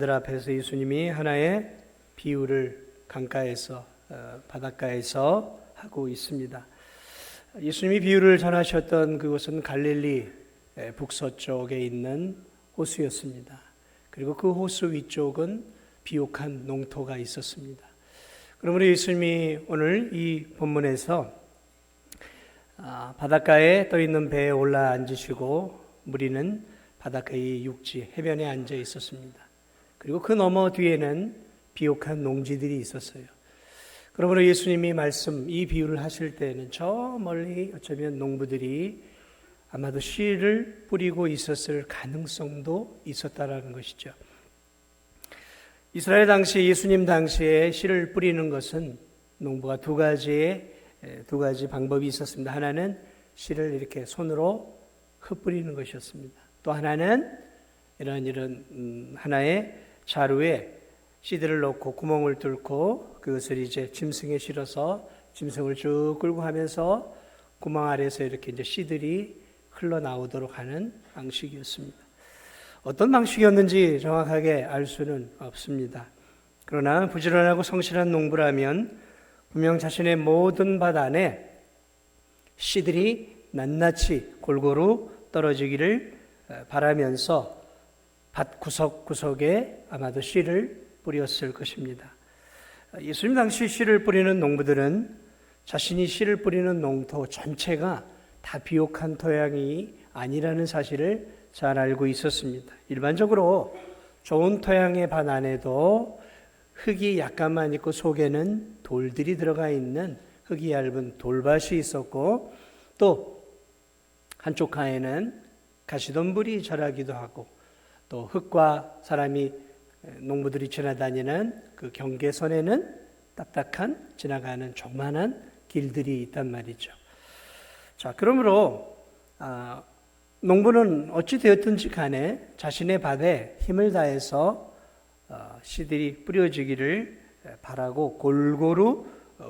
들 앞에서 예수님이 하나의 비유를 강가에서 바닷가에서 하고 있습니다. 예수님이 비유를 전하셨던 그곳은 갈릴리 북서쪽에 있는 호수였습니다. 그리고 그 호수 위쪽은 비옥한 농토가 있었습니다. 그러므로 예수님이 오늘 이 본문에서 바닷가에 떠 있는 배에 올라 앉으시고 무리는 바닷가의 육지 해변에 앉아 있었습니다. 그리고 그 너머 뒤에는 비옥한 농지들이 있었어요. 그러므로 예수님이 이 비유를 하실 때는 저 멀리 어쩌면 농부들이 아마도 씨를 뿌리고 있었을 가능성도 있었다라는 것이죠. 이스라엘 당시, 예수님 당시에 씨를 뿌리는 것은 농부가 두 가지 방법이 있었습니다. 하나는 씨를 이렇게 손으로 흩뿌리는 것이었습니다. 또 하나는 이런 하나의 자루에 씨들을 넣고 구멍을 뚫고 그것을 이제 짐승에 실어서 짐승을 쭉 끌고 가면서 구멍 아래에서 이렇게 이제 씨들이 흘러나오도록 하는 방식이었습니다. 어떤 방식이었는지 정확하게 알 수는 없습니다. 그러나 부지런하고 성실한 농부라면 분명 자신의 모든 밭 안에 씨들이 낱낱이 골고루 떨어지기를 바라면서 밭 구석구석에 아마도 씨를 뿌렸을 것입니다. 예수님 당시 씨를 뿌리는 농부들은 자신이 씨를 뿌리는 농토 전체가 다 비옥한 토양이 아니라는 사실을 잘 알고 있었습니다. 일반적으로 좋은 토양의 밭 안에도 흙이 약간만 있고 속에는 돌들이 들어가 있는 흙이 얇은 돌밭이 있었고 또 한쪽 가에는 가시덤불이 자라기도 하고 또 흙과 농부들이 지나다니는 그 경계선에는 딱딱한 지나가는 조그만한 길들이 있단 말이죠. 자, 그러므로 농부는 어찌 되었든지 간에 자신의 밭에 힘을 다해서 씨들이 뿌려지기를 바라고 골고루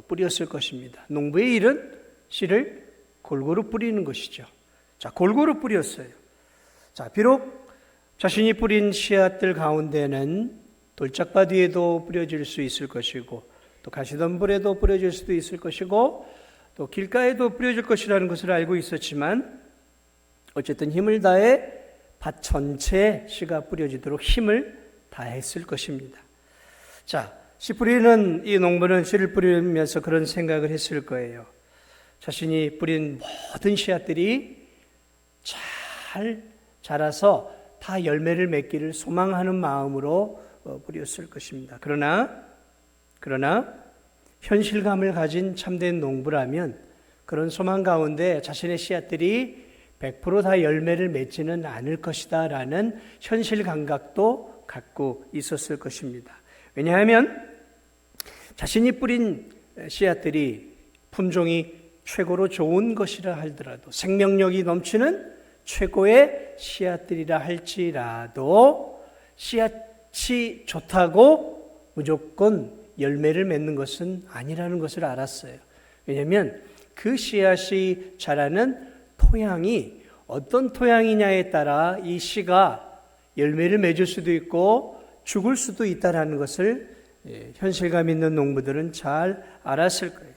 뿌렸을 것입니다. 농부의 일은 씨를 골고루 뿌리는 것이죠. 자, 골고루 뿌렸어요. 자, 비록 자신이 뿌린 씨앗들 가운데는 돌짝밭 위에도 뿌려질 수 있을 것이고 또 가시덤불에도 뿌려질 수도 있을 것이고 또 길가에도 뿌려질 것이라는 것을 알고 있었지만 어쨌든 힘을 다해 밭 전체에 씨가 뿌려지도록 힘을 다했을 것입니다. 자, 씨 뿌리는 이 농부는 씨를 뿌리면서 그런 생각을 했을 거예요. 자신이 뿌린 모든 씨앗들이 잘 자라서 다 열매를 맺기를 소망하는 마음으로 뿌렸을 것입니다. 그러나 현실감을 가진 참된 농부라면 그런 소망 가운데 자신의 씨앗들이 100% 다 열매를 맺지는 않을 것이다 라는 현실 감각도 갖고 있었을 것입니다. 왜냐하면 자신이 뿌린 씨앗들이 품종이 최고로 좋은 것이라 할지라도 생명력이 넘치는 최고의 씨앗들이라 할지라도 씨앗이 좋다고 무조건 열매를 맺는 것은 아니라는 것을 알았어요. 왜냐하면 그 씨앗이 자라는 토양이 어떤 토양이냐에 따라 이 씨가 열매를 맺을 수도 있고 죽을 수도 있다는 것을 현실감 있는 농부들은 잘 알았을 거예요.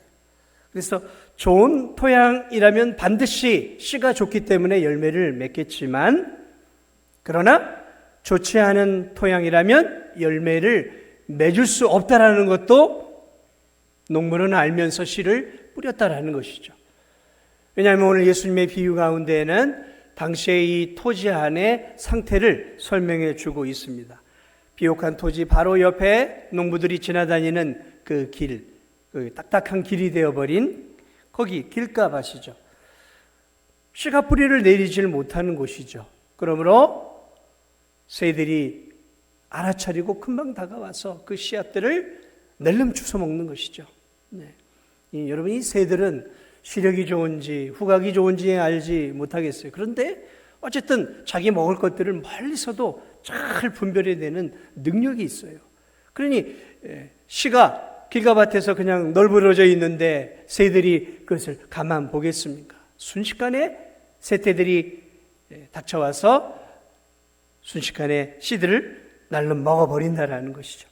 그래서 좋은 토양이라면 반드시 씨가 좋기 때문에 열매를 맺겠지만 그러나 좋지 않은 토양이라면 열매를 맺을 수 없다라는 것도 농부는 알면서 씨를 뿌렸다라는 것이죠. 왜냐하면 오늘 예수님의 비유 가운데에는 당시의 이 토지 안의 상태를 설명해 주고 있습니다. 비옥한 토지 바로 옆에 농부들이 지나다니는 그 딱딱한 길이 되어버린 거기 길가밭이죠. 씨가 뿌리를 내리질 못하는 곳이죠. 그러므로 새들이 알아차리고 금방 다가와서 그 씨앗들을 낼름 주워 먹는 것이죠. 여러분, 이 새들은 시력이 좋은지 후각이 좋은지 알지 못하겠어요. 그런데 어쨌든 자기 먹을 것들을 멀리서도 잘 분별해내는 능력이 있어요. 그러니 씨가 길가밭에서 그냥 널브러져 있는데 새들이 그것을 가만 보겠습니까? 순식간에 새떼들이 닥쳐와서 순식간에 씨들을 날로 먹어버린다라는 것이죠.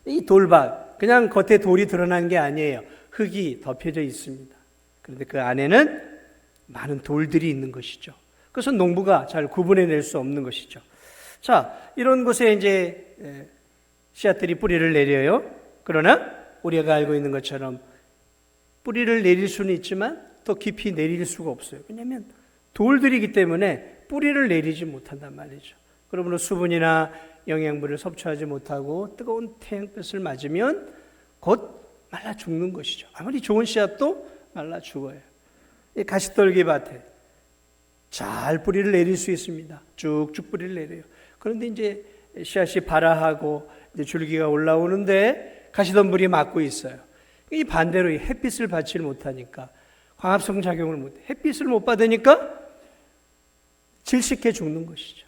이 돌밭, 그냥 겉에 돌이 드러난 게 아니에요. 흙이 덮여져 있습니다. 그런데 그 안에는 많은 돌들이 있는 것이죠. 그래서 농부가 잘 구분해낼 수 없는 것이죠. 자, 이런 곳에 이제 씨앗들이 뿌리를 내려요. 그러나 우리가 알고 있는 것처럼 뿌리를 내릴 수는 있지만 더 깊이 내릴 수가 없어요. 왜냐하면 돌들이기 때문에 뿌리를 내리지 못한단 말이죠. 그러므로 수분이나 영양분을 섭취하지 못하고 뜨거운 태양볕을 맞으면 곧 말라 죽는 것이죠. 아무리 좋은 씨앗도 말라 죽어요. 이 가시떨기밭에 잘 뿌리를 내릴 수 있습니다. 쭉쭉 뿌리를 내려요. 그런데 이제 씨앗이 발아하고 이제 줄기가 올라오는데 가시덤불이 막고 있어요. 이 반대로 햇빛을 받지 못하니까 광합성 작용을 못해. 햇빛을 못 받으니까 질식해 죽는 것이죠.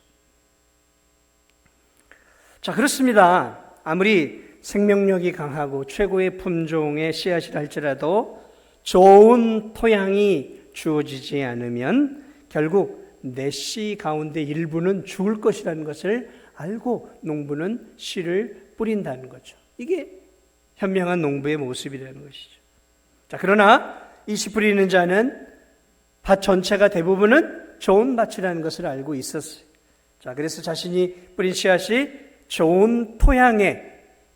자, 그렇습니다. 아무리 생명력이 강하고 최고의 품종의 씨앗이라 할지라도 좋은 토양이 주어지지 않으면 결국 내 씨 가운데 일부는 죽을 것이라는 것을 알고 농부는 씨를 뿌린다는 거죠. 이게 현명한 농부의 모습이라는 것이죠. 자, 그러나 이 씨 뿌리는 자는 밭 전체가 대부분은 좋은 밭이라는 것을 알고 있었어요. 자, 그래서 자신이 뿌린 씨앗이 좋은 토양에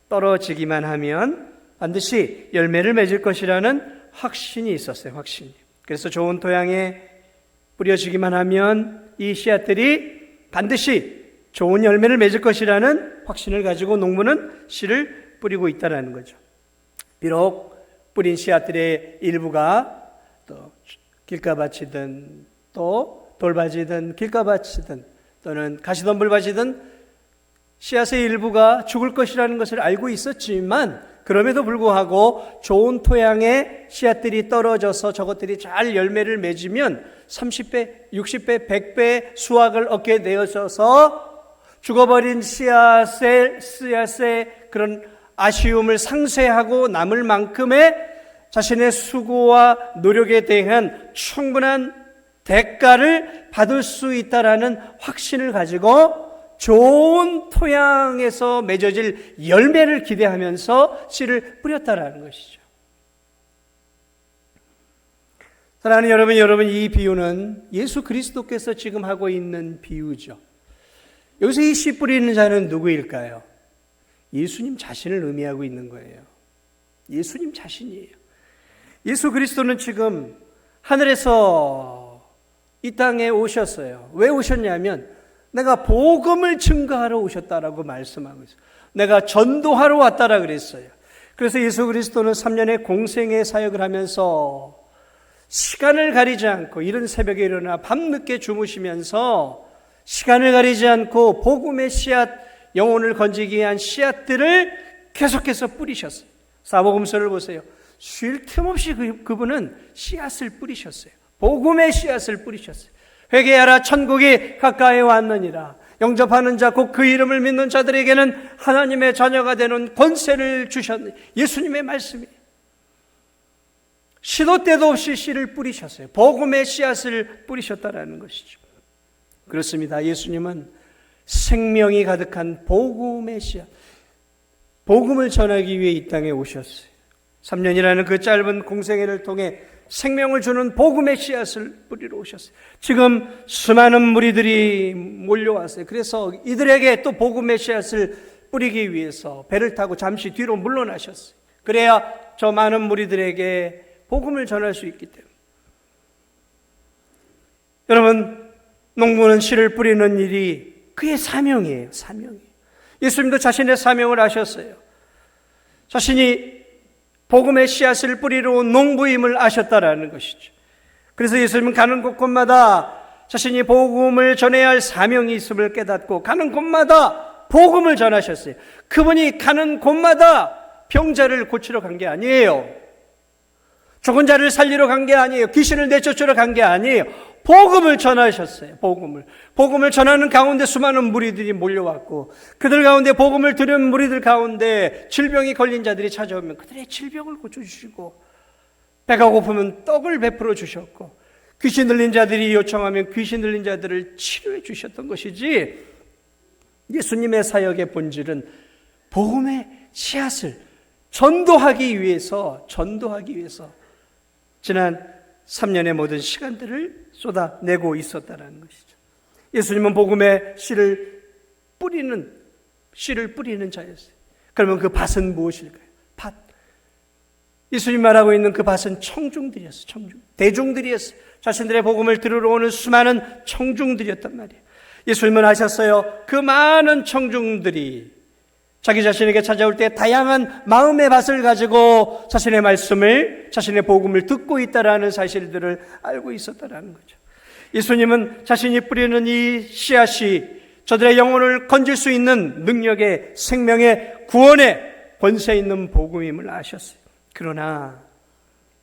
떨어지기만 하면 반드시 열매를 맺을 것이라는 확신이 있었어요. 확신이. 그래서 좋은 토양에 뿌려지기만 하면 이 씨앗들이 반드시 좋은 열매를 맺을 것이라는 확신을 가지고 농부는 씨를 뿌리고 있다는 거죠. 비록 뿌린 씨앗들의 일부가 또 길가밭이든 또 돌밭이든 길가밭이든 또는 가시덤불밭이든 씨앗의 일부가 죽을 것이라는 것을 알고 있었지만 그럼에도 불구하고 좋은 토양에 씨앗들이 떨어져서 저것들이 잘 열매를 맺으면 30배, 60배, 100배 수확을 얻게 되어져서 죽어버린 씨앗의 그런 아쉬움을 상쇄하고 남을 만큼의 자신의 수고와 노력에 대한 충분한 대가를 받을 수 있다라는 확신을 가지고 좋은 토양에서 맺어질 열매를 기대하면서 씨를 뿌렸다라는 것이죠. 사랑하는 여러분 이 비유는 예수 그리스도께서 지금 하고 있는 비유죠. 여기서 이 씨 뿌리는 자는 누구일까요? 예수님 자신을 의미하고 있는 거예요. 예수님 자신이에요. 예수 그리스도는 지금 하늘에서 이 땅에 오셨어요. 왜 오셨냐면 내가 복음을 증거하러 오셨다라고 말씀하고 있어요. 내가 전도하러 왔다라 그랬어요. 그래서 예수 그리스도는 3년의 공생의 사역을 하면서 시간을 가리지 않고 이른 새벽에 일어나 밤늦게 주무시면서 시간을 가리지 않고 복음의 씨앗, 영혼을 건지기 위한 씨앗들을 계속해서 뿌리셨어요. 사복음서를 보세요. 쉴 틈 없이 그분은 씨앗을 뿌리셨어요. 복음의 씨앗을 뿌리셨어요. 회개하라, 천국이 가까이 왔느니라. 영접하는 자, 곧 그 이름을 믿는 자들에게는 하나님의 자녀가 되는 권세를 주셨네. 예수님의 말씀이에요. 시도 때도 없이 씨를 뿌리셨어요. 복음의 씨앗을 뿌리셨다라는 것이죠. 그렇습니다. 예수님은 생명이 가득한 복음의 씨앗, 복음을 전하기 위해 이 땅에 오셨어요. 3년이라는 그 짧은 공생애를 통해 생명을 주는 복음의 씨앗을 뿌리러 오셨어요. 지금 수많은 무리들이 몰려왔어요. 그래서 이들에게 또 복음의 씨앗을 뿌리기 위해서 배를 타고 잠시 뒤로 물러나셨어요. 그래야 저 많은 무리들에게 복음을 전할 수 있기 때문에. 여러분, 농부는 씨를 뿌리는 일이 그의 사명이에요. 사명이에요. 예수님도 자신의 사명을 아셨어요. 자신이 복음의 씨앗을 뿌리러 온 농부임을 아셨다라는 것이죠. 그래서 예수님은 가는 곳곳마다 자신이 복음을 전해야 할 사명이 있음을 깨닫고 가는 곳마다 복음을 전하셨어요. 그분이 가는 곳마다 병자를 고치러 간 게 아니에요. 죽은 자를 살리러 간 게 아니에요. 귀신을 내쫓으러 간 게 아니에요. 복음을 전하셨어요. 복음을 전하는 가운데 수많은 무리들이 몰려왔고 그들 가운데 복음을 들은 무리들 가운데 질병이 걸린 자들이 찾아오면 그들의 질병을 고쳐주시고 배가 고프면 떡을 베풀어 주셨고 귀신 들린 자들이 요청하면 귀신 들린 자들을 치료해 주셨던 것이지 예수님의 사역의 본질은 복음의 씨앗을 전도하기 위해서 지난 3년의 모든 시간들을 쏟아내고 있었다는 것이죠. 예수님은 복음의 씨를 뿌리는 자였어요. 그러면 그 밭은 무엇일까요? 밭. 예수님 말하고 있는 그 밭은 청중들이었어요. 대중들이었어요. 자신들의 복음을 들으러 오는 수많은 청중들이었단 말이에요. 예수님은 아셨어요. 그 많은 청중들이 자기 자신에게 찾아올 때 다양한 마음의 밭을 가지고 자신의 말씀을, 자신의 복음을 듣고 있다라는 사실들을 알고 있었다라는 거죠. 예수님은 자신이 뿌리는 이 씨앗이 저들의 영혼을 건질 수 있는 능력의, 생명의, 구원의 권세 있는 복음임을 아셨어요. 그러나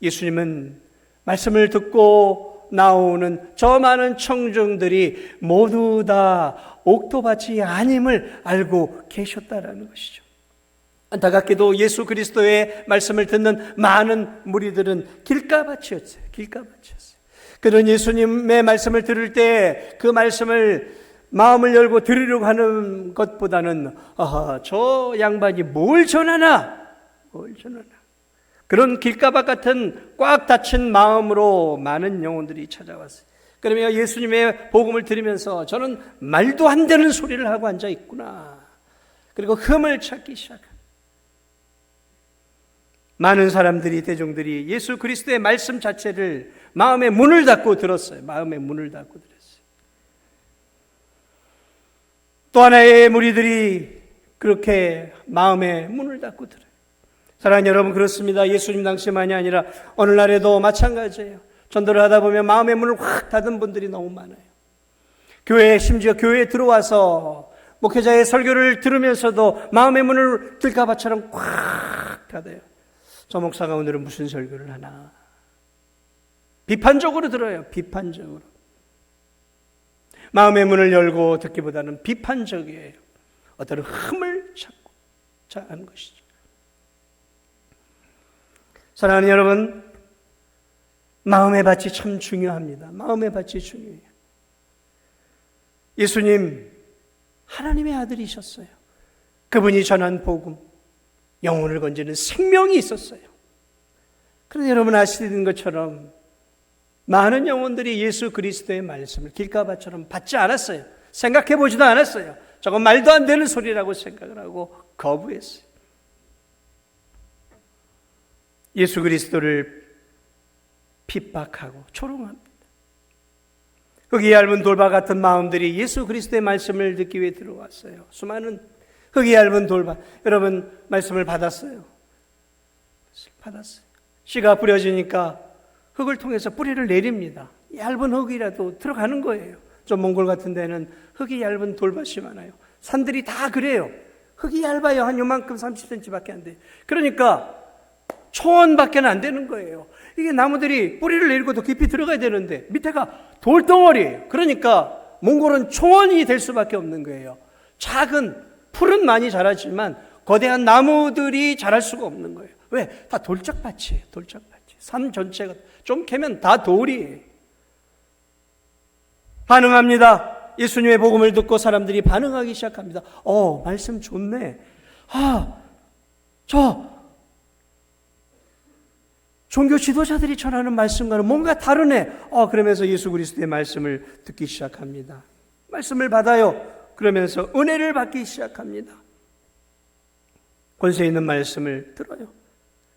예수님은 말씀을 듣고 나오는 저 많은 청중들이 모두 다 옥토밭이 아님을 알고 계셨다라는 것이죠. 안타깝게도 예수 그리스도의 말씀을 듣는 많은 무리들은 길가밭이었어요. 그런 예수님의 말씀을 들을 때 그 말씀을 마음을 열고 들으려고 하는 것보다는 저 양반이 뭘 전하나 그런 길가밭 같은 꽉 닫힌 마음으로 많은 영혼들이 찾아왔어요. 그러면 예수님의 복음을 들으면서 저는 말도 안 되는 소리를 하고 앉아 있구나. 그리고 흠을 찾기 시작합니다. 많은 사람들이, 대중들이 예수 그리스도의 말씀 자체를 마음의 문을 닫고 들었어요. 또 하나의 무리들이 그렇게 마음의 문을 닫고 들어요. 사랑하는 여러분, 그렇습니다. 예수님 당시만이 아니라 오늘날에도 마찬가지예요. 전도를 하다 보면 마음의 문을 확 닫은 분들이 너무 많아요. 심지어 교회에 들어와서 목회자의 설교를 들으면서도 마음의 문을 들가밭처럼 꽉 닫아요. 저 목사가 오늘은 무슨 설교를 하나. 비판적으로 들어요. 비판적으로. 마음의 문을 열고 듣기보다는 비판적이에요. 어떤 흠을 찾고 하는 것이죠. 사랑하는 여러분, 마음의 밭이 참 중요합니다. 마음의 밭이 중요해요. 예수님, 하나님의 아들이셨어요. 그분이 전한 복음, 영혼을 건지는 생명이 있었어요. 그런데 여러분 아시는 것처럼 많은 영혼들이 예수 그리스도의 말씀을 길가밭처럼 받지 않았어요. 생각해 보지도 않았어요. 저건 말도 안 되는 소리라고 생각을 하고 거부했어요. 예수 그리스도를 핍박하고 조롱합니다. 흙이 얇은 돌밭 같은 마음들이 예수 그리스도의 말씀을 듣기 위해 들어왔어요. 수많은 흙이 얇은 돌밭. 여러분 말씀을 받았어요. 씨가 뿌려지니까 흙을 통해서 뿌리를 내립니다. 얇은 흙이라도 들어가는 거예요. 좀 몽골 같은 데는 흙이 얇은 돌밭이 많아요. 산들이 다 그래요. 흙이 얇아요. 한 요만큼 30cm밖에 안 돼요. 그러니까 초원밖에 안 되는 거예요. 이게 나무들이 뿌리를 내리고 더 깊이 들어가야 되는데 밑에가 돌덩어리예요. 그러니까 몽골은 초원이 될 수밖에 없는 거예요. 작은 풀은 많이 자라지만 거대한 나무들이 자랄 수가 없는 거예요. 왜? 다 돌짝밭이에요. 산 전체가 좀 캐면 다 돌이에요. 반응합니다. 예수님의 복음을 듣고 사람들이 반응하기 시작합니다. 말씀 좋네. 종교 지도자들이 전하는 말씀과는 뭔가 다르네. 그러면서 예수 그리스도의 말씀을 듣기 시작합니다. 말씀을 받아요. 그러면서 은혜를 받기 시작합니다. 권세 있는 말씀을 들어요.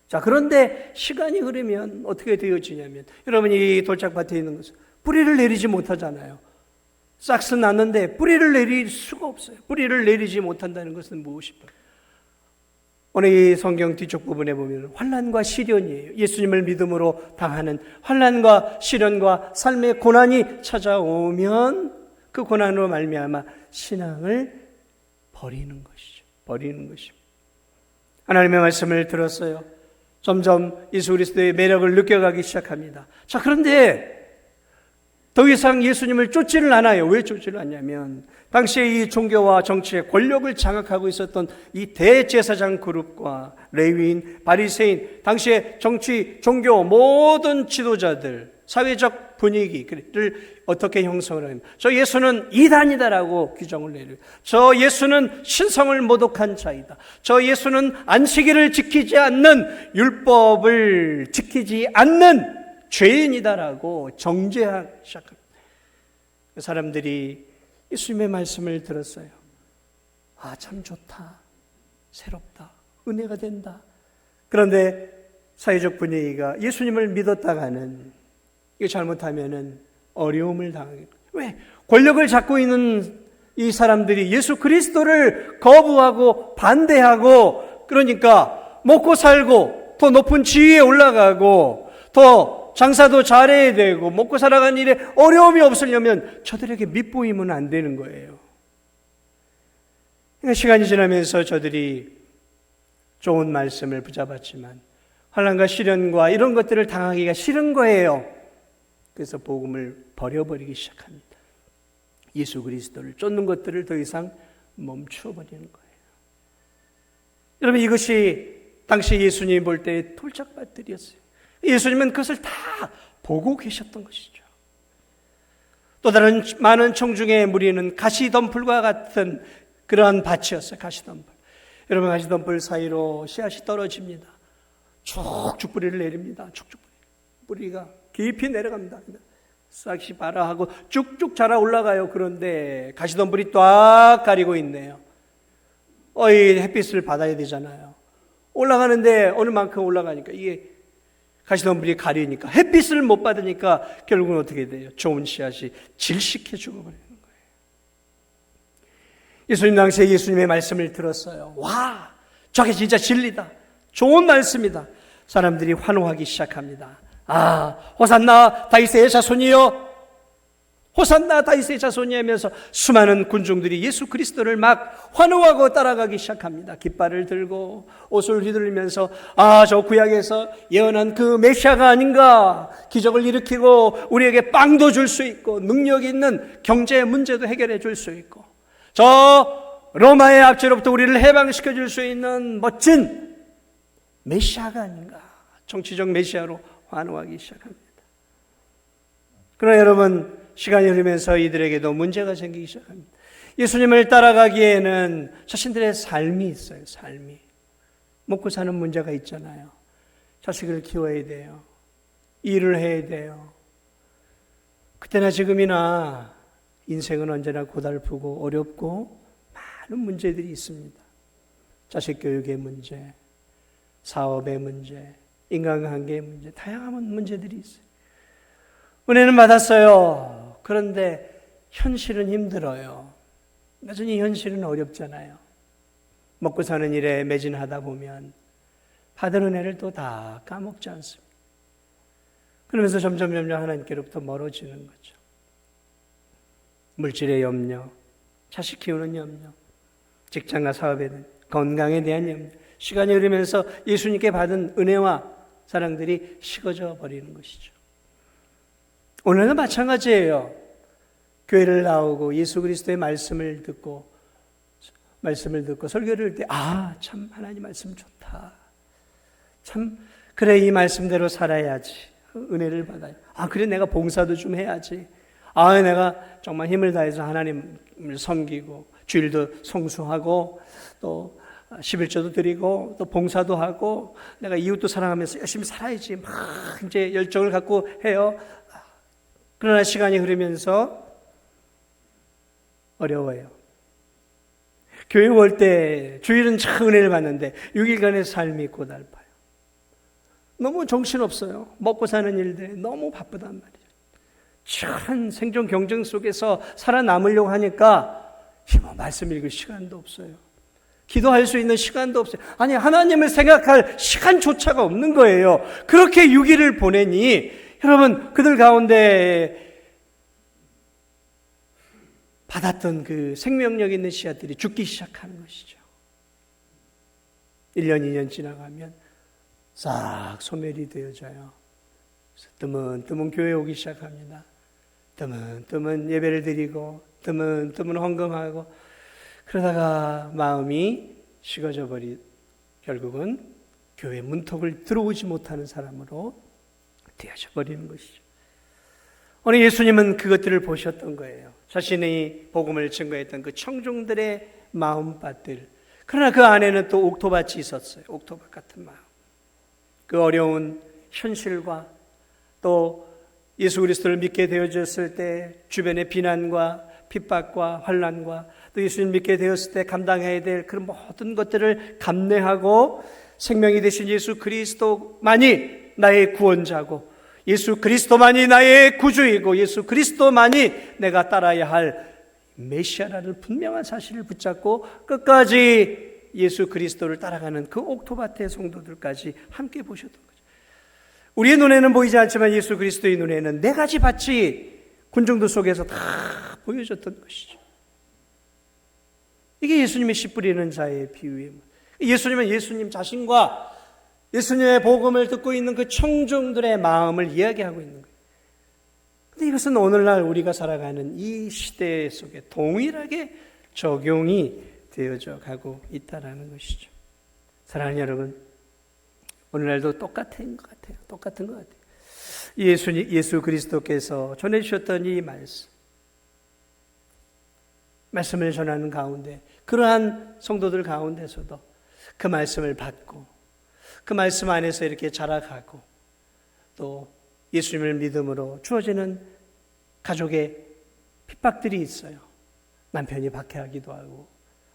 자, 그런데 시간이 흐르면 어떻게 되어지냐면, 여러분이 이 돌짝밭에 있는 것은 뿌리를 내리지 못하잖아요. 싹스 났는데 뿌리를 내릴 수가 없어요. 뿌리를 내리지 못한다는 것은 무엇일까요? 오늘 이 성경 뒤쪽 부분에 보면 환난과 시련이에요. 예수님을 믿음으로 당하는 환난과 시련과 삶의 고난이 찾아오면 그 고난으로 말미암아 신앙을 버리는 것이죠. 하나님의 말씀을 들었어요. 점점 예수 그리스도의 매력을 느껴가기 시작합니다. 자, 그런데 더 이상 예수님을 쫓지를 않아요. 왜 쫓지를 않냐면 당시에 이 종교와 정치의 권력을 장악하고 있었던 이 대제사장 그룹과 레위인, 바리새인, 당시의 정치, 종교 모든 지도자들, 사회적 분위기를 어떻게 형성을 합니까? 저 예수는 이단이다라고 규정을 내려요. 저 예수는 신성을 모독한 자이다. 저 예수는 안식일을 지키지 않는, 율법을 지키지 않는 죄인이다라고 정죄하기 시작합니다. 사람들이 예수님의 말씀을 들었어요. 아, 참 좋다. 새롭다. 은혜가 된다. 그런데 사회적 분위기가 예수님을 믿었다가는 이거 잘못하면은 어려움을 당하게. 왜? 권력을 잡고 있는 이 사람들이 예수 그리스도를 거부하고 반대하고, 그러니까 먹고 살고 더 높은 지위에 올라가고 더 장사도 잘해야 되고 먹고 살아가는 일에 어려움이 없으려면 저들에게 밑보이면 안 되는 거예요. 그러니까 시간이 지나면서 저들이 좋은 말씀을 붙잡았지만 환난과 시련과 이런 것들을 당하기가 싫은 거예요. 그래서 복음을 버려버리기 시작합니다. 예수 그리스도를 쫓는 것들을 더 이상 멈추어 버리는 거예요. 여러분, 이것이 당시 예수님이 볼 때의 돌짝밭들이었어요. 예수님은 그것을 다 보고 계셨던 것이죠. 또 다른 많은 청중의 무리는 가시덤불과 같은 그러한 밭이었어요. 가시덤불. 여러분, 가시덤불 사이로 씨앗이 떨어집니다. 쭉쭉 뿌리를 내립니다. 쭉쭉 뿌리가 깊이 내려갑니다. 싹이 발아하고 쭉쭉 자라 올라가요. 그런데 가시덤불이 딱 가리고 있네요. 이 햇빛을 받아야 되잖아요. 올라가는데 어느 만큼 올라가니까 이게 가시덤불이 가리니까 햇빛을 못 받으니까 결국은 어떻게 돼요? 좋은 씨앗이 질식해 죽어버리는 거예요. 예수님 당시에 예수님의 말씀을 들었어요. 와, 저게 진짜 진리다. 좋은 말씀이다. 사람들이 환호하기 시작합니다. 아, 호산나 다윗의 자손이여, 호산나 다윗의 자손이 하면서 수많은 군중들이 예수 그리스도를 막 환호하고 따라가기 시작합니다. 깃발을 들고 옷을 휘둘리면서 아, 저 구약에서 예언한 그 메시아가 아닌가, 기적을 일으키고 우리에게 빵도 줄 수 있고 능력 있는 경제 문제도 해결해 줄 수 있고 저 로마의 압제로부터 우리를 해방시켜 줄 수 있는 멋진 메시아가 아닌가, 정치적 메시아로 환호하기 시작합니다. 그러나 여러분, 시간이 흐르면서 이들에게도 문제가 생기기 시작합니다. 예수님을 따라가기에는 자신들의 삶이 있어요. 삶이. 먹고 사는 문제가 있잖아요. 자식을 키워야 돼요. 일을 해야 돼요. 그때나 지금이나 인생은 언제나 고달프고 어렵고 많은 문제들이 있습니다. 자식 교육의 문제, 사업의 문제, 인간관계의 문제, 다양한 문제들이 있어요. 은혜는 받았어요. 그런데 현실은 힘들어요. 여전히 현실은 어렵잖아요. 먹고 사는 일에 매진하다 보면 받은 은혜를 또 다 까먹지 않습니다. 그러면서 점점 하나님께로부터 멀어지는 거죠. 물질의 염려, 자식 키우는 염려, 직장과 사업에 대한, 건강에 대한 염려, 시간이 흐르면서 예수님께 받은 은혜와 사랑들이 식어져 버리는 것이죠. 오늘은 마찬가지예요. 교회를 나오고 예수 그리스도의 말씀을 듣고 설교를 할 때 아, 참 하나님 말씀 좋다. 참 그래, 이 말씀대로 살아야지. 은혜를 받아요. 아, 그래, 내가 봉사도 좀 해야지. 아, 내가 정말 힘을 다해서 하나님을 섬기고 주일도 성수하고 또 11조도 드리고 또 봉사도 하고 내가 이웃도 사랑하면서 열심히 살아야지. 막 이제 열정을 갖고 해요. 그러나 시간이 흐르면서 어려워요. 교회 올 때 주일은 참 은혜를 받는데 6일간의 삶이 고달파요. 너무 정신없어요. 먹고 사는 일들에 너무 바쁘단 말이에요. 치열한 생존 경쟁 속에서 살아남으려고 하니까 말씀 읽을 시간도 없어요. 기도할 수 있는 시간도 없어요. 아니, 하나님을 생각할 시간조차가 없는 거예요. 그렇게 6일을 보내니 여러분, 그들 가운데 받았던 그 생명력 있는 씨앗들이 죽기 시작하는 것이죠. 1년, 2년 지나가면 싹 소멸이 되어져요. 뜨문뜨문 교회에 오기 시작합니다. 뜨문뜨문 예배를 드리고 뜨문뜨문 헌금하고 그러다가 마음이 식어져 결국은 교회 문턱을 들어오지 못하는 사람으로 되어져 버리는 것이죠. 오늘 예수님은 그것들을 보셨던 거예요. 자신의 복음을 증거했던 그 청중들의 마음밭들. 그러나 그 안에는 또 옥토밭이 있었어요. 옥토밭 같은 마음. 그 어려운 현실과 또 예수 그리스도를 믿게 되어졌을 때 주변의 비난과 핍박과 환난과 또 예수님 믿게 되었을 때 감당해야 될 그런 모든 것들을 감내하고 생명이 되신 예수 그리스도만이 나의 구원자고 예수 그리스도만이 나의 구주이고 예수 그리스도만이 내가 따라야 할 메시아라는 분명한 사실을 붙잡고 끝까지 예수 그리스도를 따라가는 그 옥토밭의 성도들까지 함께 보셨던 거죠. 우리의 눈에는 보이지 않지만 예수 그리스도의 눈에는 네 가지 밭이 군중들 속에서 다 보여졌던 것이죠. 이게 예수님의 씨 뿌리는 자의 비유예요. 예수님은 예수님 자신과 예수님의 복음을 듣고 있는 그 청중들의 마음을 이야기하고 있는 거예요. 근데 이것은 오늘날 우리가 살아가는 이 시대 속에 동일하게 적용이 되어져 가고 있다는 것이죠. 사랑하는 여러분, 오늘날도 똑같은 것 같아요. 똑같은 것 같아요. 예수 그리스도께서 전해주셨던 이 말씀을 전하는 가운데 그러한 성도들 가운데서도 그 말씀을 받고 그 말씀 안에서 이렇게 자라가고 또 예수님을 믿음으로 주어지는 가족의 핍박들이 있어요. 남편이 박해하기도 하고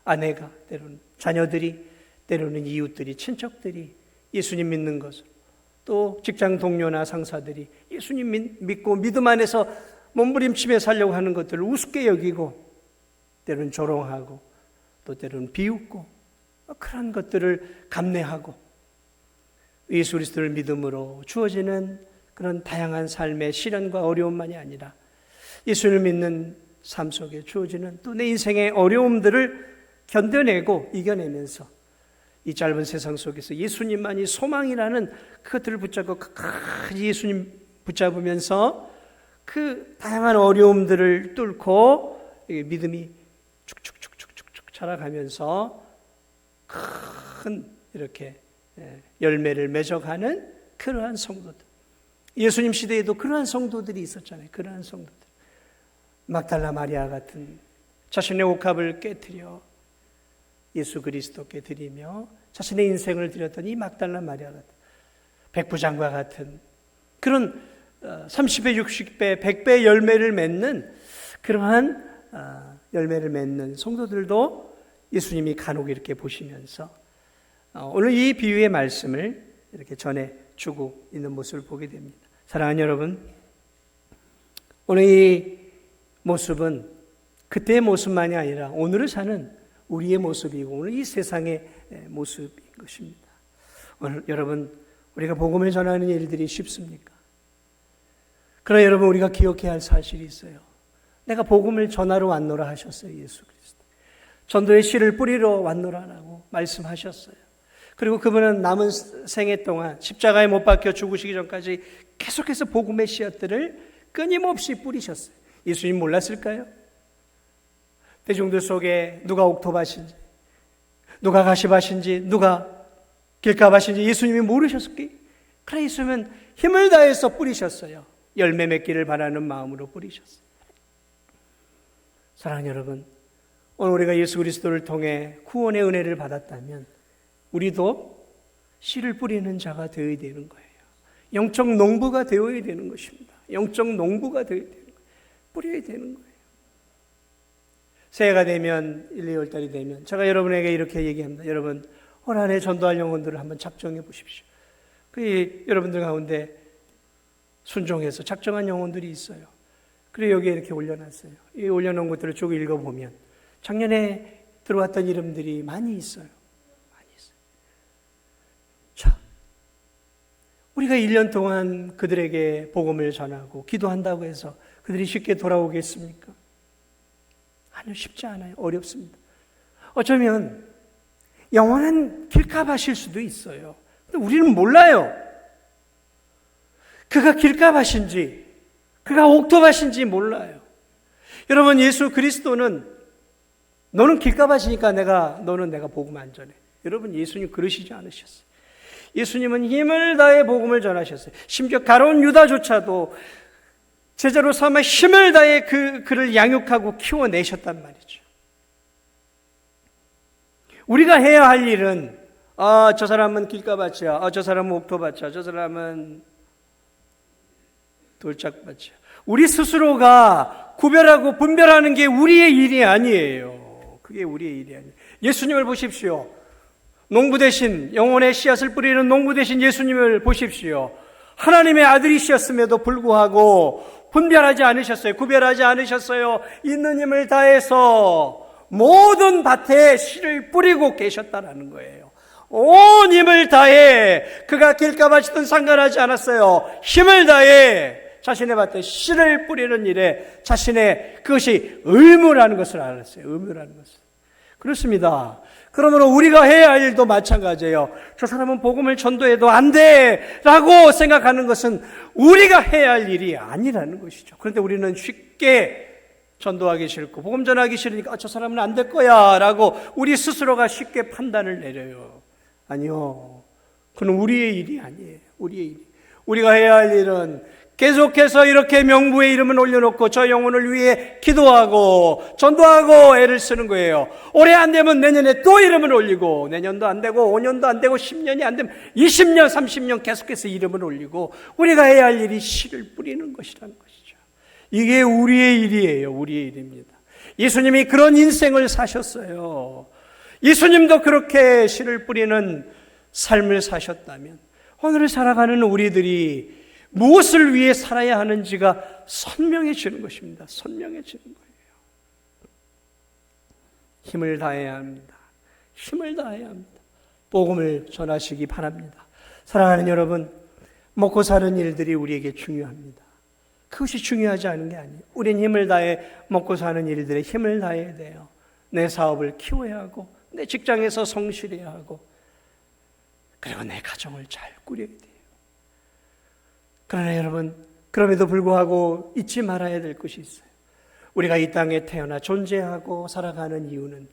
아내가 때로는 자녀들이 때로는 이웃들이 친척들이 예수님 믿는 것을 또 직장 동료나 상사들이 예수님 믿고 믿음 안에서 몸부림치며 살려고 하는 것들을 우습게 여기고 때로는 조롱하고 또 때로는 비웃고 그런 것들을 감내하고 예수 그리스도를 믿음으로 주어지는 그런 다양한 삶의 시련과 어려움만이 아니라 예수를 믿는 삶 속에 주어지는 또 내 인생의 어려움들을 견뎌내고 이겨내면서 이 짧은 세상 속에서 예수님만이 소망이라는 그것들을 붙잡고 끝까지 예수님 붙잡으면서 그 다양한 어려움들을 뚫고 믿음이 축축축축축축 자라가면서 큰 이렇게 열매를 맺어가는 그러한 성도들. 예수님 시대에도 그러한 성도들이 있었잖아요. 그러한 성도들. 막달라 마리아 같은 자신의 옥합을 깨뜨려 예수 그리스도께 드리며 자신의 인생을 드렸던 이 막달라 마리아 같은 백부장과 같은 그런 30배, 60배, 100배 열매를 맺는 그러한 열매를 맺는 성도들도 예수님이 간혹 이렇게 보시면서 오늘 이 비유의 말씀을 이렇게 전해주고 있는 모습을 보게 됩니다. 사랑하는 여러분, 오늘 이 모습은 그때의 모습만이 아니라 오늘을 사는 우리의 모습이고 오늘 이 세상의 모습인 것입니다. 오늘 여러분, 우리가 복음을 전하는 일들이 쉽습니까? 그러나 여러분, 우리가 기억해야 할 사실이 있어요. 내가 복음을 전하러 왔노라 하셨어요. 예수 그리스도. 전도의 씨를 뿌리러 왔노라라고 말씀하셨어요. 그리고 그분은 남은 생애 동안 십자가에 못 박혀 죽으시기 전까지 계속해서 복음의 씨앗들을 끊임없이 뿌리셨어요. 예수님 몰랐을까요? 대중들 속에 누가 옥토밭인지, 누가 가시밭인지, 누가 길가밭인지 예수님이 모르셨을까요? 그래, 예수님은 힘을 다해서 뿌리셨어요. 열매 맺기를 바라는 마음으로 뿌리셨어요. 사랑하는 여러분, 오늘 우리가 예수 그리스도를 통해 구원의 은혜를 받았다면 우리도 씨를 뿌리는 자가 되어야 되는 거예요. 영적 농부가 되어야 되는 것입니다. 영적 농부가 되어야 되는 거예요. 뿌려야 되는 거예요. 새해가 되면 1, 2월 달이 되면 제가 여러분에게 이렇게 얘기합니다. 여러분, 올 한 해 전도할 영혼들을 한번 작정해 보십시오. 여러분들 가운데 순종해서 작정한 영혼들이 있어요. 그리고 여기에 이렇게 올려놨어요. 이 올려놓은 것들을 쭉 읽어보면 작년에 들어왔던 이름들이 많이 있어요. 많이 있어요. 자, 우리가 1년 동안 그들에게 복음을 전하고 기도한다고 해서 그들이 쉽게 돌아오겠습니까? 아니요, 쉽지 않아요. 어렵습니다. 어쩌면 영원한 길가밭일 수도 있어요. 근데 우리는 몰라요. 그가 길가밭인지 그가 옥토밭인지 몰라요. 여러분, 예수 그리스도는 너는 길가밭이니까 너는 내가 복음 안 전해. 여러분, 예수님 그러시지 않으셨어요. 예수님은 힘을 다해 복음을 전하셨어요. 심지어 가룟 유다조차도 제자로 삼아 힘을 다해 그를 양육하고 키워내셨단 말이죠. 우리가 해야 할 일은 저 사람은 길가밭이야, 저 사람은 옥토밭이야, 저 사람은 돌짝밭이야. 우리 스스로가 구별하고 분별하는 게 우리의 일이 아니에요. 그게 우리의 일이 아니에요. 예수님을 보십시오. 농부 대신, 영혼의 씨앗을 뿌리는 농부 대신 예수님을 보십시오. 하나님의 아들이셨음에도 불구하고 분별하지 않으셨어요. 구별하지 않으셨어요. 있는 힘을 다해서 모든 밭에 씨를 뿌리고 계셨다는 거예요. 온 힘을 다해, 그가 길가밭이든 상관하지 않았어요. 힘을 다해 자신의 밭에 씨를 뿌리는 일에 자신의 그것이 의무라는 것을 알았어요. 의무라는 것을. 그렇습니다. 그러므로 우리가 해야 할 일도 마찬가지예요. 저 사람은 복음을 전도해도 안 돼 라고 생각하는 것은 우리가 해야 할 일이 아니라는 것이죠. 그런데 우리는 쉽게 전도하기 싫고 복음 전하기 싫으니까 저 사람은 안 될 거야 라고 우리 스스로가 쉽게 판단을 내려요. 아니요, 그건 우리의 일이 아니에요. 우리의 일. 우리가 해야 할 일은 계속해서 이렇게 명부의 이름을 올려놓고 저 영혼을 위해 기도하고 전도하고 애를 쓰는 거예요. 올해 안 되면 내년에 또 이름을 올리고, 내년도 안 되고 5년도 안 되고 10년이 안 되면 20년 30년 계속해서 이름을 올리고, 우리가 해야 할 일이 씨를 뿌리는 것이라는 것이죠. 이게 우리의 일이에요. 우리의 일입니다. 예수님이 그런 인생을 사셨어요. 예수님도 그렇게 씨를 뿌리는 삶을 사셨다면 오늘 살아가는 우리들이 무엇을 위해 살아야 하는지가 선명해지는 것입니다. 선명해지는 거예요. 힘을 다해야 합니다. 힘을 다해야 합니다. 복음을 전하시기 바랍니다. 사랑하는 여러분, 먹고 사는 일들이 우리에게 중요합니다. 그것이 중요하지 않은 게 아니에요. 우린 힘을 다해 먹고 사는 일들에 힘을 다해야 돼요. 내 사업을 키워야 하고, 내 직장에서 성실해야 하고, 그리고 내 가정을 잘 꾸려야 돼요. 그러나 여러분, 그럼에도 불구하고 잊지 말아야 될 것이 있어요. 우리가 이 땅에 태어나 존재하고 살아가는 이유는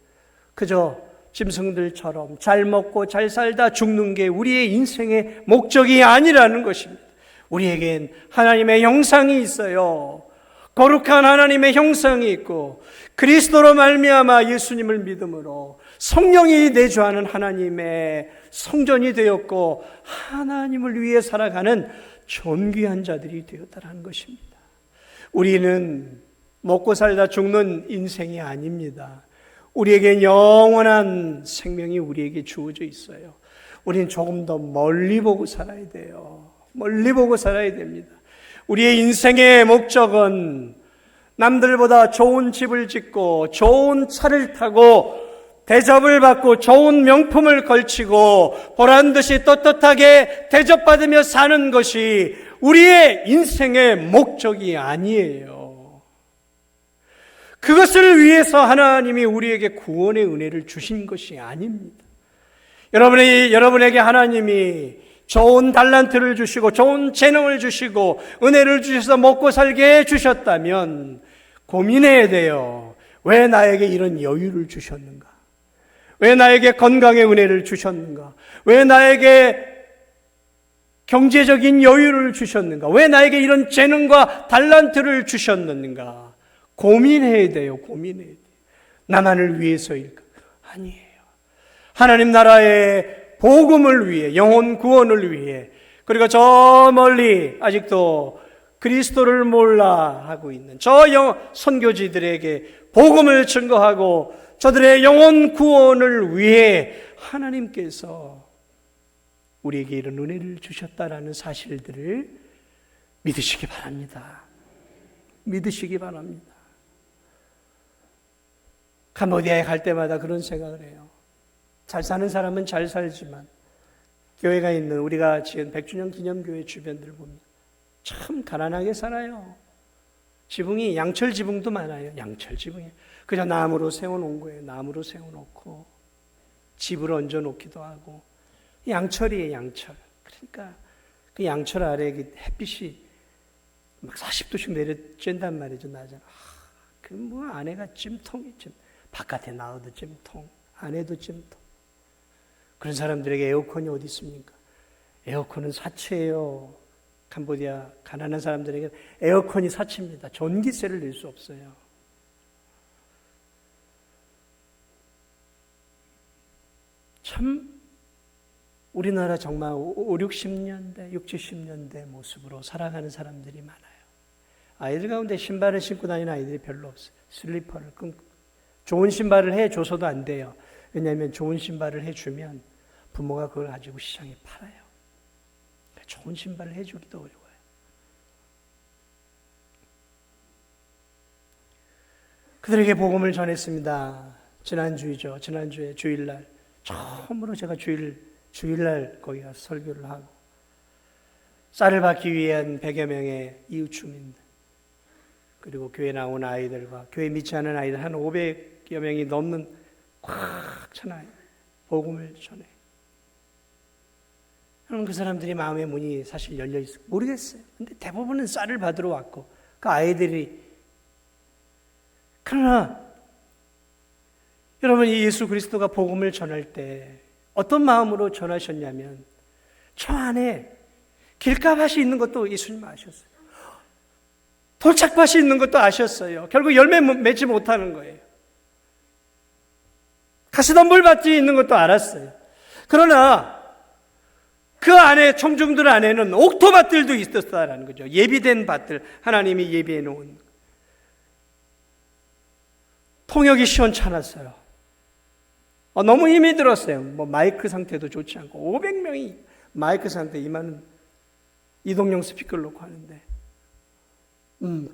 그저 짐승들처럼 잘 먹고 잘 살다 죽는 게 우리의 인생의 목적이 아니라는 것입니다. 우리에겐 하나님의 형상이 있어요. 거룩한 하나님의 형상이 있고, 그리스도로 말미암아 예수님을 믿음으로 성령이 내주하는 하나님의 성전이 되었고, 하나님을 위해 살아가는 존귀한 자들이 되었다는 것입니다. 우리는 먹고 살다 죽는 인생이 아닙니다. 우리에게 영원한 생명이 우리에게 주어져 있어요. 우리는 조금 더 멀리 보고 살아야 돼요. 멀리 보고 살아야 됩니다. 우리의 인생의 목적은 남들보다 좋은 집을 짓고 좋은 차를 타고 대접을 받고 좋은 명품을 걸치고 보란듯이 떳떳하게 대접받으며 사는 것이 우리의 인생의 목적이 아니에요. 그것을 위해서 하나님이 우리에게 구원의 은혜를 주신 것이 아닙니다. 여러분에게 하나님이 좋은 달란트를 주시고 좋은 재능을 주시고 은혜를 주셔서 먹고 살게 해주셨다면 고민해야 돼요. 왜 나에게 이런 여유를 주셨는가? 왜 나에게 건강의 은혜를 주셨는가? 왜 나에게 경제적인 여유를 주셨는가? 왜 나에게 이런 재능과 달란트를 주셨는가? 고민해야 돼요. 고민해야 돼요. 나만을 위해서일까? 아니에요. 하나님 나라의 복음을 위해, 영혼 구원을 위해, 그리고 저 멀리 아직도 그리스도를 몰라 하고 있는 저 선교지들에게 복음을 증거하고 저들의 영혼 구원을 위해 하나님께서 우리에게 이런 은혜를 주셨다라는 사실들을 믿으시기 바랍니다. 믿으시기 바랍니다. 캄보디아에 갈 때마다 그런 생각을 해요. 잘 사는 사람은 잘 살지만 교회가 있는 우리가 지은 100주년 기념교회 주변들을 보면 참 가난하게 살아요. 지붕이 양철 지붕도 많아요. 양철 지붕이 그냥 나무로 세워놓은 거예요. 나무로 세워놓고 집을 얹어놓기도 하고 양철이에요. 양철. 그러니까 그 양철 아래에 햇빛이 막 40도씩 내려쬐단 말이죠. 낮에. 그 뭐 안에가 찜통이 찜. 바깥에 나와도 찜통, 안에도 찜통. 그런 사람들에게 에어컨이 어디 있습니까? 에어컨은 사치예요. 캄보디아 가난한 사람들에게 에어컨이 사치입니다. 전기세를 낼 수 없어요. 참 우리나라 정말 5, 60년대, 6, 70년대 모습으로 살아가는 사람들이 많아요. 아이들 가운데 신발을 신고 다니는 아이들이 별로 없어요. 슬리퍼를 끊고. 좋은 신발을 해줘서도 안 돼요. 왜냐하면 좋은 신발을 해주면 부모가 그걸 가지고 시장에 팔아요. 좋은 신발을 해주기도 어려워요. 그들에게 복음을 전했습니다. 지난주이죠. 지난주에 주일날 처음으로 제가 주일날 거기 가서 설교를 하고 쌀을 받기 위한 100여 명의 이웃 주민들 그리고 교회 나온 아이들과 교회 믿지 않은 아이들 한 500여 명이 넘는 꽉 찬 아이들 복음을 전해. 그럼 그 사람들이 마음의 문이 사실 열려 있어 모르겠어요. 근데 대부분은 쌀을 받으러 왔고 그 아이들이 그러나 여러분 이 예수 그리스도가 복음을 전할 때 어떤 마음으로 전하셨냐면 저 안에 길가밭이 있는 것도 예수님 아셨어요. 돌짝밭이 있는 것도 아셨어요. 결국 열매 맺지 못하는 거예요. 가시덤불밭이 있는 것도 알았어요. 그러나 그 안에 청중들 안에는 옥토밭들도 있었다라는 거죠. 예비된 밭들 하나님이 예비해 놓은 통역이 시원찮았어요. 너무 힘이 들었어요. 마이크 상태도 좋지 않고 500명이 마이크 상태 이만한 이동용 스피커를 놓고 하는데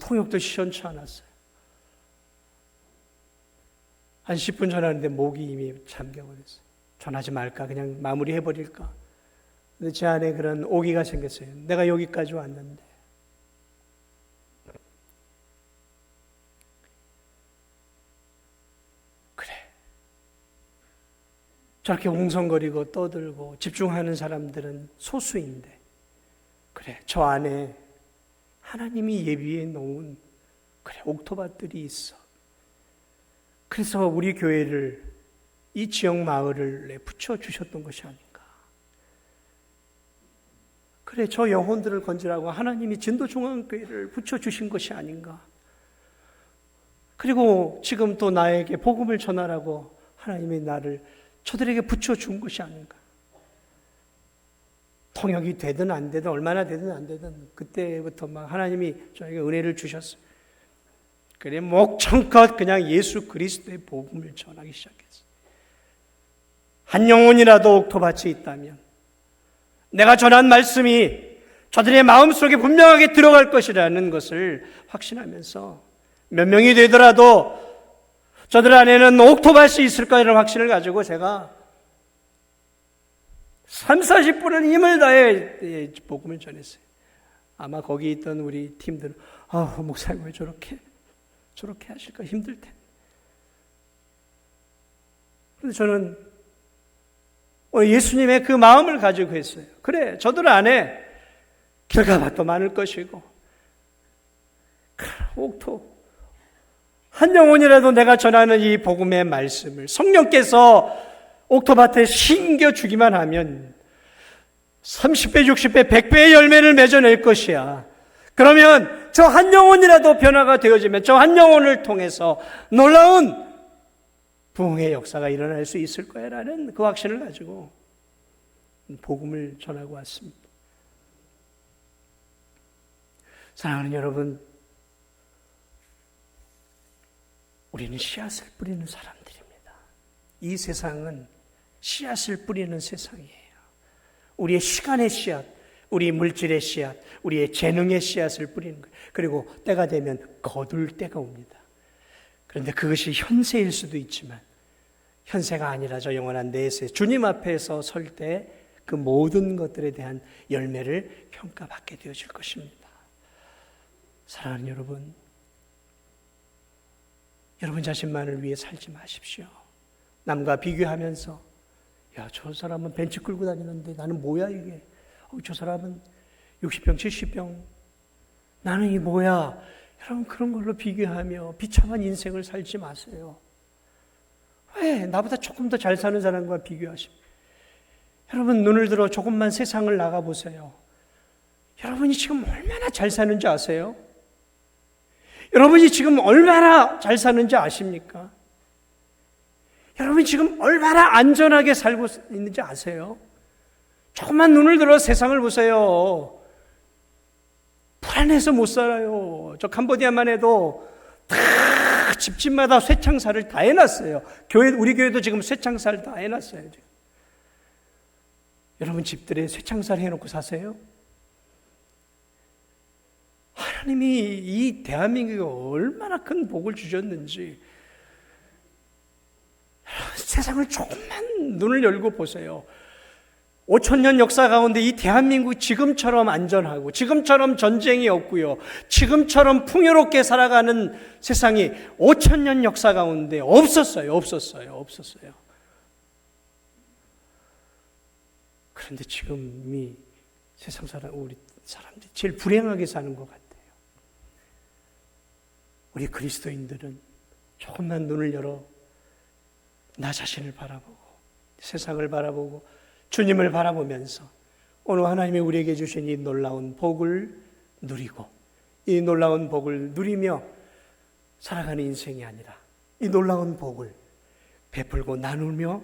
통역도 시원치 않았어요. 한 10분 전화하는데 목이 이미 잠겨버렸어요. 전하지 말까 그냥 마무리해버릴까. 근데 제 안에 그런 오기가 생겼어요. 내가 여기까지 왔는데 그래 저렇게 웅성거리고 떠들고 집중하는 사람들은 소수인데 그래 저 안에 하나님이 예비해 놓은 그래 옥토밭들이 있어. 그래서 우리 교회를 이 지역 마을을 붙여주셨던 것이 아닌가. 그래 저 영혼들을 건지라고 하나님이 진도중앙교회를 붙여주신 것이 아닌가. 그리고 지금 또 나에게 복음을 전하라고 하나님이 나를 저들에게 붙여준 것이 아닌가. 통역이 되든 안 되든 얼마나 되든 안 되든 그때부터 막 하나님이 저에게 은혜를 주셨어요. 그래 목청껏 그냥 예수 그리스도의 복음을 전하기 시작했어요. 한 영혼이라도 옥토밭이 있다면 내가 전한 말씀이 저들의 마음속에 분명하게 들어갈 것이라는 것을 확신하면서 몇 명이 되더라도 저들 안에는 옥토밭이 있을 거라는 확신을 가지고 제가 3, 40분은 힘을 다해 복음을 전했어요. 아마 거기 있던 우리 팀들은 목사님 왜 저렇게 하실까 힘들 텐데. 그런데 저는 예수님의 그 마음을 가지고 했어요. 그래 저들 안에 길가밭도 많을 것이고 옥토 한 영혼이라도 내가 전하는 이 복음의 말씀을 성령께서 옥토밭에 심겨주기만 하면 30배, 60배, 100배의 열매를 맺어낼 것이야. 그러면 저 한 영혼이라도 변화가 되어지면 저 한 영혼을 통해서 놀라운 부흥의 역사가 일어날 수 있을 거야 라는 그 확신을 가지고 복음을 전하고 왔습니다. 사랑하는 여러분, 우리는 씨앗을 뿌리는 사람들입니다. 이 세상은 씨앗을 뿌리는 세상이에요. 우리의 시간의 씨앗, 우리 물질의 씨앗, 우리의 재능의 씨앗을 뿌리는 거예요. 그리고 때가 되면 거둘 때가 옵니다. 그런데 그것이 현세일 수도 있지만 현세가 아니라 저 영원한 내세 주님 앞에서 설 때 그 모든 것들에 대한 열매를 평가받게 되어질 것입니다. 사랑하는 여러분, 여러분 자신만을 위해 살지 마십시오. 남과 비교하면서 저 사람은 벤치 끌고 다니는데 나는 뭐야 이게. 저 사람은 60병 70병 나는 이 뭐야. 여러분 그런 걸로 비교하며 비참한 인생을 살지 마세요. 왜 나보다 조금 더 잘 사는 사람과 비교하십니까? 여러분 눈을 들어 조금만 세상을 나가보세요. 여러분이 지금 얼마나 잘 사는지 아세요? 여러분이 지금 얼마나 잘 사는지 아십니까? 여러분이 지금 얼마나 안전하게 살고 있는지 아세요? 조금만 눈을 들어 세상을 보세요. 불안해서 못 살아요. 저 캄보디아만 해도 다 집집마다 쇠창살을 다 해놨어요. 우리 교회도 지금 쇠창살 다 해놨어요. 지금. 여러분 집들에 쇠창살 해놓고 사세요? 하나님이 이 대한민국에 얼마나 큰 복을 주셨는지 세상을 조금만 눈을 열고 보세요. 5,000년 역사 가운데 이 대한민국이 지금처럼 안전하고 지금처럼 전쟁이 없고요. 지금처럼 풍요롭게 살아가는 세상이 5,000년 역사 가운데 없었어요. 그런데 지금이 세상 우리 사람들이 제일 불행하게 사는 것 같아요. 우리 그리스도인들은 조금만 눈을 열어 나 자신을 바라보고 세상을 바라보고 주님을 바라보면서 오늘 하나님이 우리에게 주신 이 놀라운 복을 누리고 이 놀라운 복을 누리며 살아가는 인생이 아니라 이 놀라운 복을 베풀고 나누며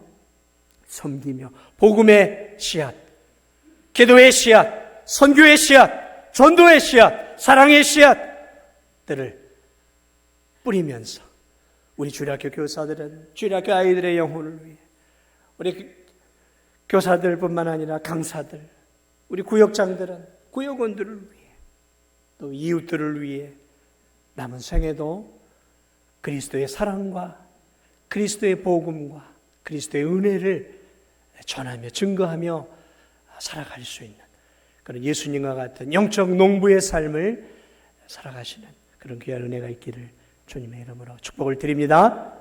섬기며 복음의 씨앗, 기도의 씨앗, 선교의 씨앗, 전도의 씨앗, 사랑의 씨앗들을 뿌리면서 우리 주일학교 교사들은 주일학교 아이들의 영혼을 위해 우리 교사들뿐만 아니라 강사들, 우리 구역장들은 구역원들을 위해 또 이웃들을 위해 남은 생에도 그리스도의 사랑과 그리스도의 복음과 그리스도의 은혜를 전하며 증거하며 살아갈 수 있는 그런 예수님과 같은 영적 농부의 삶을 살아가시는 그런 귀한 은혜가 있기를 주님의 이름으로 축복을 드립니다.